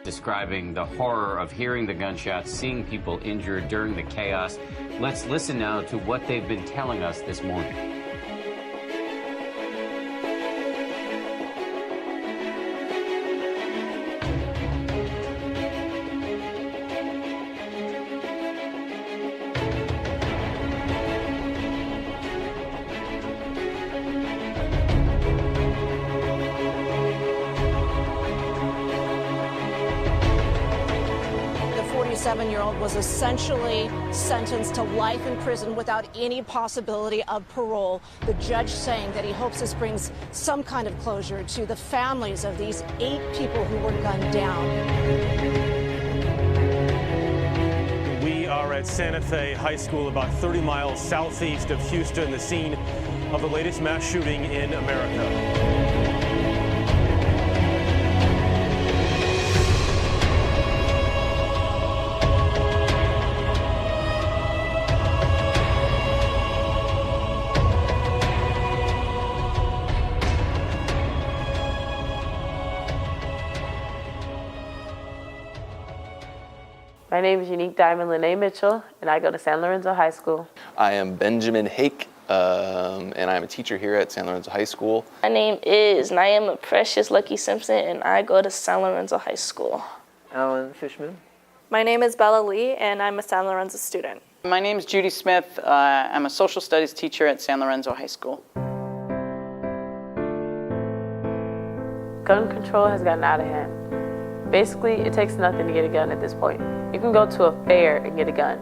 describing the horror of hearing the gunshots, seeing people injured during the chaos. Let's listen now to what they've been telling us this morning. The 47-year-old was essentially sentenced to life in prison without any possibility of parole. The judge saying that he hopes this brings some kind of closure to the families of these 8 people who were gunned down. We are at Santa Fe High School, about 30 miles southeast of Houston, the scene of the latest mass shooting in America. My name is Unique Diamond Lene Mitchell, and I go to San Lorenzo High School. I am Benjamin Hake, and I'm a teacher here at San Lorenzo High School. My name is Naima Precious Lucky Simpson, and I go to San Lorenzo High School. Alan Fishman. My name is Bella Lee, and I'm a San Lorenzo student. My name is Judy Smith. I'm a social studies teacher at San Lorenzo High School. Gun control has gotten out of hand. Basically, it takes nothing to get a gun at this point. You can go to a fair and get a gun.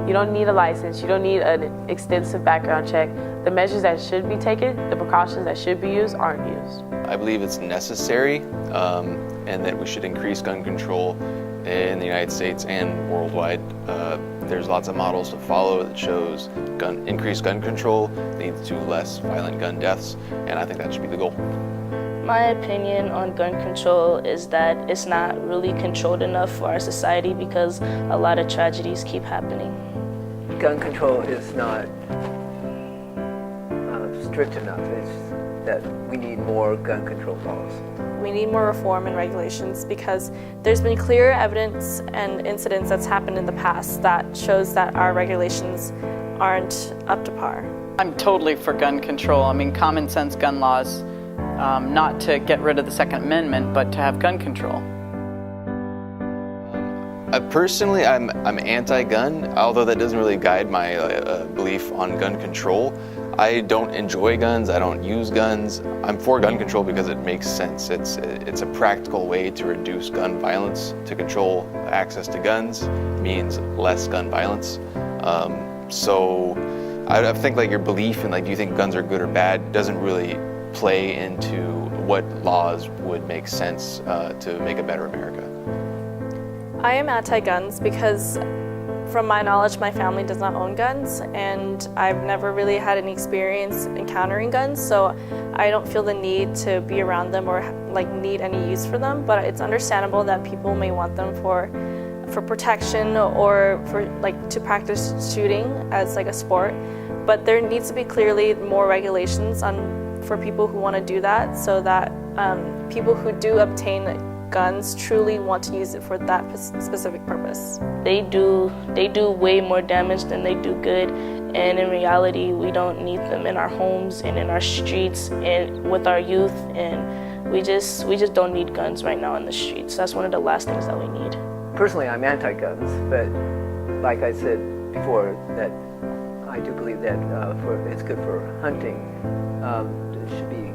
You don't need a license. You don't need an extensive background check. The measures that should be taken, the precautions that should be used, aren't used. I believe it's necessary and that we should increase gun control in the United States and worldwide. There's lots of models to follow that shows increased gun control leads to less violent gun deaths, and I think that should be the goal. My opinion on gun control is that it's not really controlled enough for our society because a lot of tragedies keep happening. Gun control is not strict enough. It's that we need more gun control laws. We need more reform and regulations because there's been clear evidence and incidents that's happened in the past that shows that our regulations aren't up to par. I'm totally for gun control. I mean, common sense gun laws, not to get rid of the Second Amendment, but to have gun control. Personally, I'm anti-gun, although that doesn't really guide my belief on gun control. I don't enjoy guns, I don't use guns. I'm for gun control because it makes sense. It's a practical way to reduce gun violence. To control access to guns means less gun violence. So I think like your belief in like, do you think guns are good or bad, doesn't really play into what laws would make sense to make a better America. I am anti-guns because from my knowledge, my family does not own guns, and I've never really had any experience encountering guns, so I don't feel the need to be around them or like need any use for them, but it's understandable that people may want them for protection or for like to practice shooting as like a sport, but there needs to be clearly more regulations for people who want to do that so that people who do obtain guns truly want to use it for that specific purpose. They do way more damage than they do good, and in reality we don't need them in our homes and in our streets and with our youth, and we just don't need guns right now in the streets. That's one of the last things that we need. Personally, I'm anti-guns, but like I said before, that I do believe that it's good for hunting. It should be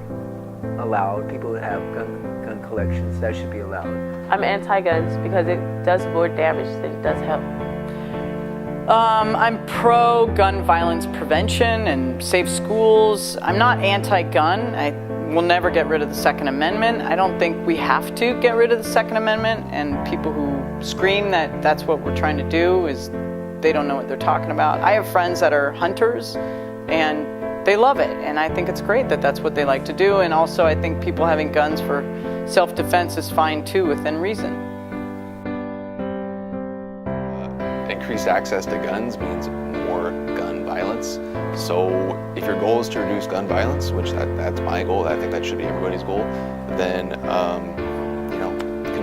allowed. People that have gun collections, that should be allowed. I'm anti-guns because it does more damage than it does help. I'm pro-gun violence prevention and safe schools. I'm not anti-gun. I will never get rid of the Second Amendment. I don't think we have to get rid of the Second Amendment, and people who scream that that's what we're trying to do is they don't know what they're talking about. I have friends that are hunters, and they love it, and I think it's great that that's what they like to do, and also I think people having guns for self-defense is fine too, within reason. Increased access to guns means more gun violence. So if your goal is to reduce gun violence, which that's my goal, I think that should be everybody's goal, then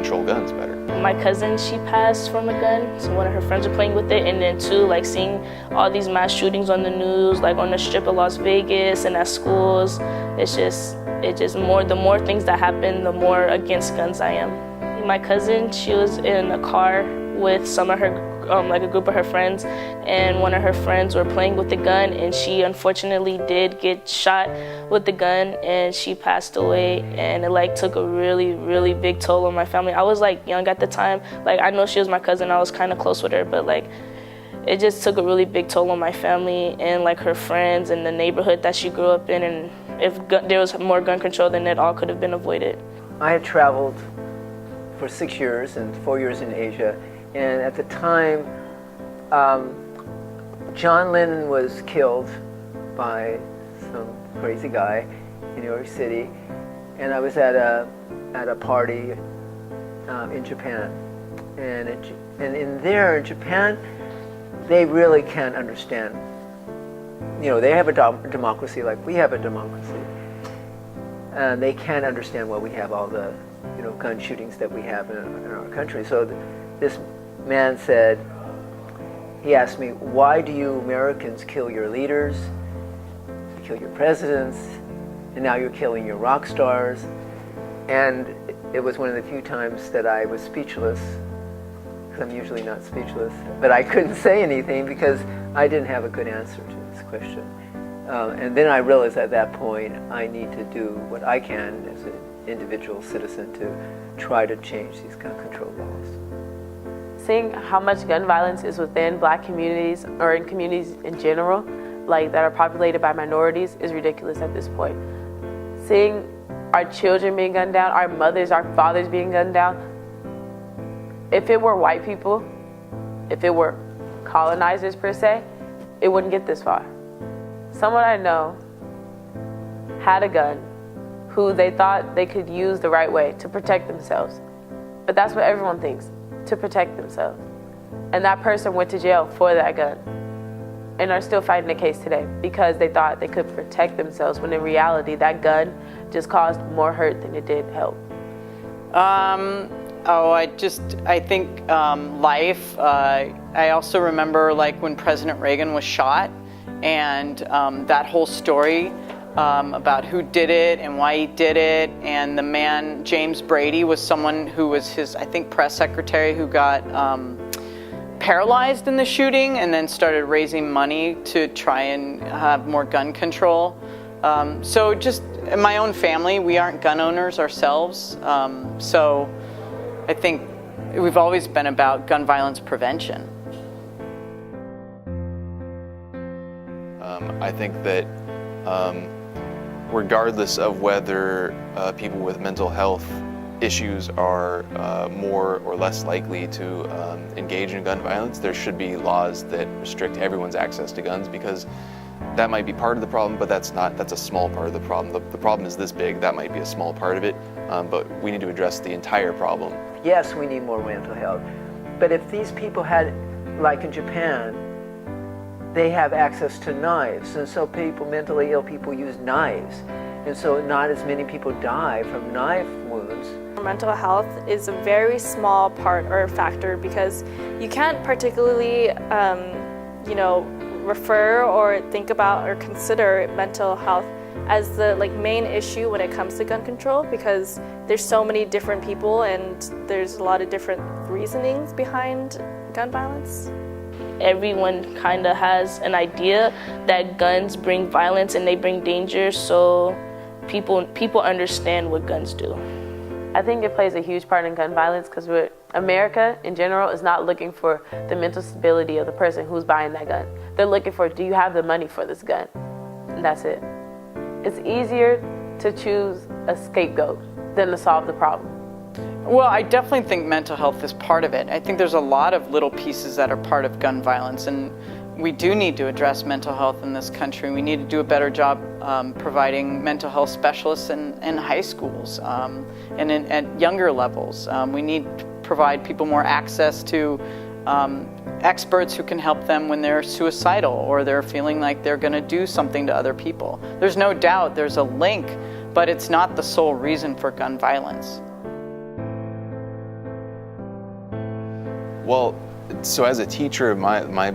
control guns better. My cousin, she passed from a gun, so one of her friends were playing with it, and then two, like seeing all these mass shootings on the news, like on the Strip of Las Vegas and at schools, the more things that happen, the more against guns I am. My cousin, she was in a car with some of her, like a group of her friends, and one of her friends were playing with the gun, and she unfortunately did get shot with the gun, and she passed away, and it like took a really, really big toll on my family. I was like young at the time. Like I know she was my cousin, I was kind of close with her, but like it just took a really big toll on my family and like her friends and the neighborhood that she grew up in, and if there was more gun control, then it all could have been avoided. I had traveled for 6 years and 4 years in Asia, and at the time, John Lennon was killed by some crazy guy in New York City, and I was at a party in Japan, and in Japan, they really can't understand. You know, they have a democracy like we have a democracy, and they can't understand why we have all the gun shootings that we have in our country. So this man said, he asked me, why do you Americans kill your leaders, you kill your presidents, and now you're killing your rock stars? And it was one of the few times that I was speechless, because I'm usually not speechless, but I couldn't say anything because I didn't have a good answer to this question. And then I realized at that point I need to do what I can as an individual citizen to try to change these gun control laws. Seeing how much gun violence is within Black communities or in communities in general, like that are populated by minorities, is ridiculous at this point. Seeing our children being gunned down, our mothers, our fathers being gunned down. If it were white people, if it were colonizers per se, it wouldn't get this far. Someone I know had a gun who they thought they could use the right way to protect themselves. But that's what everyone thinks, to protect themselves. And that person went to jail for that gun and are still fighting the case today because they thought they could protect themselves, when in reality that gun just caused more hurt than it did help. I think life. I also remember like when President Reagan was shot, and that whole story about who did it and why he did it. And the man, James Brady, was someone who was his, I think, press secretary, who got paralyzed in the shooting and then started raising money to try and have more gun control. So just in my own family, we aren't gun owners ourselves. So I think we've always been about gun violence prevention. I think that regardless of whether people with mental health issues are more or less likely to engage in gun violence, there should be laws that restrict everyone's access to guns, because that might be part of the problem, but that's a small part of the problem. The problem is this big, that might be a small part of it, but we need to address the entire problem. Yes, we need more mental health, but if these people had, like in Japan, they have access to knives, and so mentally ill people use knives, and so not as many people die from knife wounds. Mental health is a very small part or factor, because you can't particularly, refer or think about or consider mental health as the main issue when it comes to gun control, because there's so many different people and there's a lot of different reasonings behind gun violence. Everyone kind of has an idea that guns bring violence and they bring danger, so people understand what guns do. I think it plays a huge part in gun violence because America in general is not looking for the mental stability of the person who's buying that gun. They're looking for, do you have the money for this gun? And that's it. It's easier to choose a scapegoat than to solve the problem. Well, I definitely think mental health is part of it. I think there's a lot of little pieces that are part of gun violence, and we do need to address mental health in this country. We need to do a better job providing mental health specialists in high schools and at younger levels. We need to provide people more access to experts who can help them when they're suicidal or they're feeling like they're going to do something to other people. There's no doubt there's a link, but it's not the sole reason for gun violence. Well, so as a teacher, my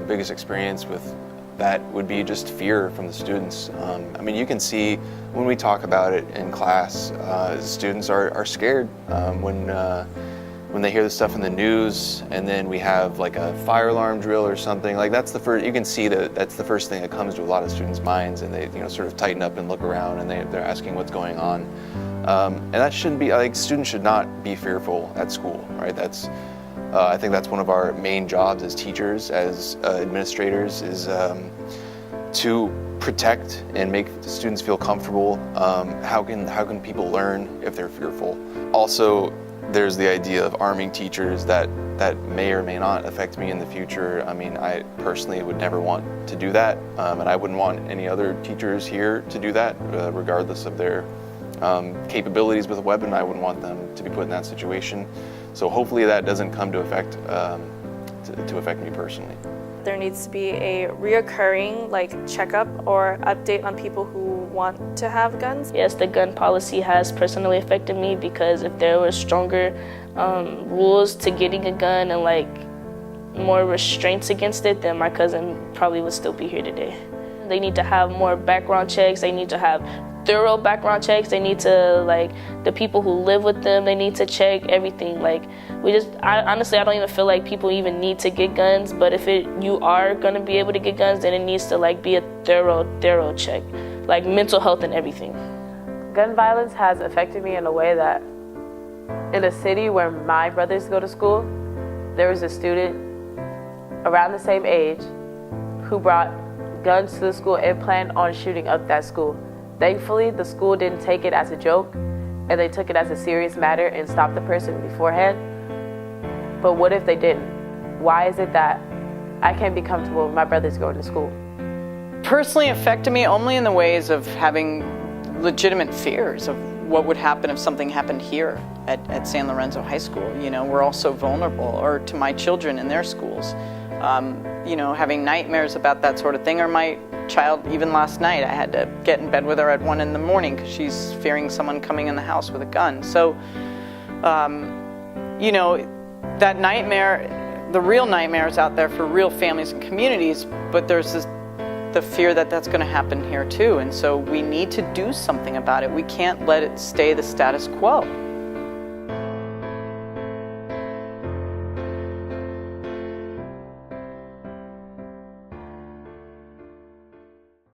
biggest experience with that would be just fear from the students. I mean, you can see when we talk about it in class, students are scared when they hear this stuff in the news, and then we have like a fire alarm drill or something. Like that's the first, you can see that's the first thing that comes to a lot of students' minds, and they sort of tighten up and look around, and they're asking what's going on. And that shouldn't be, like, students should not be fearful at school, right? That's I think that's one of our main jobs as teachers, as administrators, is to protect and make the students feel comfortable. How can people learn if they're fearful? Also, there's the idea of arming teachers that may or may not affect me in the future. I mean, I personally would never want to do that, and I wouldn't want any other teachers here to do that, regardless of their capabilities with a weapon. I wouldn't want them to be put in that situation. So hopefully that doesn't come to affect me personally. There needs to be a reoccurring checkup or update on people who want to have guns. Yes, the gun policy has personally affected me, because if there were stronger rules to getting a gun and more restraints against it, then my cousin probably would still be here today. They need to have more background checks. They need to have thorough background checks. They need to, the people who live with them, they need to check everything. Honestly, I don't even feel like people even need to get guns, but if you are gonna be able to get guns, then it needs to be a thorough check, mental health and everything. Gun violence has affected me in a way that in a city where my brothers go to school, there was a student around the same age who brought guns to the school and planned on shooting up that school. Thankfully, the school didn't take it as a joke, and they took it as a serious matter and stopped the person beforehand. But what if they didn't? Why is it that I can't be comfortable with my brothers going to school? Personally affected me only in the ways of having legitimate fears of what would happen if something happened here at San Lorenzo High School. We're all so vulnerable, or to my children in their schools. Having nightmares about that sort of thing, or my child, even last night, I had to get in bed with her at 1 a.m. because she's fearing someone coming in the house with a gun. So, that nightmare, the real nightmare is out there for real families and communities, but there's the fear that that's going to happen here too. And so we need to do something about it. We can't let it stay the status quo.